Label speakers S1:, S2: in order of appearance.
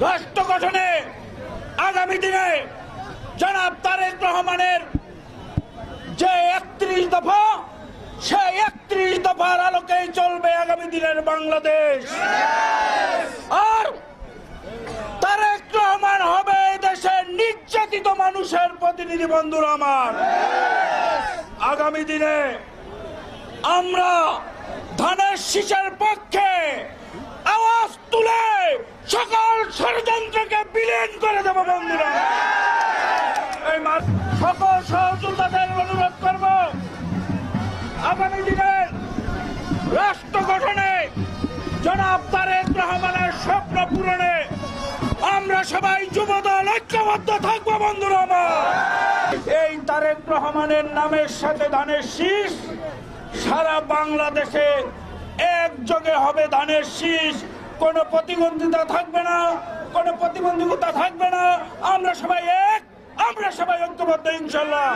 S1: রাষ্ট্র গঠনে আগামী দিনে জনাব তারেক রহমানের যে 31 দফা, সেই 31 দফার আলোকেই চলবে আগামী দিনের বাংলাদেশ। আর তারেক রহমান হবে দেশের নির্যাতিত মানুষের প্রতিনিধি। বন্ধুরা আমার, আগামী দিনে আমরা ধানের শীষের পক্ষে আওয়াজ তুলে সকল ষড়যন্ত্রকে বিলীন করে দেব। বন্ধুরা, এই সকল সহযোদ্ধাদের অনুরোধ করব, আগামী দিনের রাষ্ট্র গঠনে জনাব তারেক রহমানের স্বপ্ন পূরণে আমরা সবাই যুবদল ঐক্যবদ্ধ থাকবো। বন্ধুরা আমার, এই তারেক রহমানের নামের সাথে ধানের শীষ সারা বাংলাদেশে একযোগে হবে। ধানের শীষ, কোনো প্রতিবন্ধিতা থাকবে না, কোনো প্রতিবন্ধকতা থাকবে না। আমরা সবাই ঐক্যবদ্ধ ইনশাল্লাহ।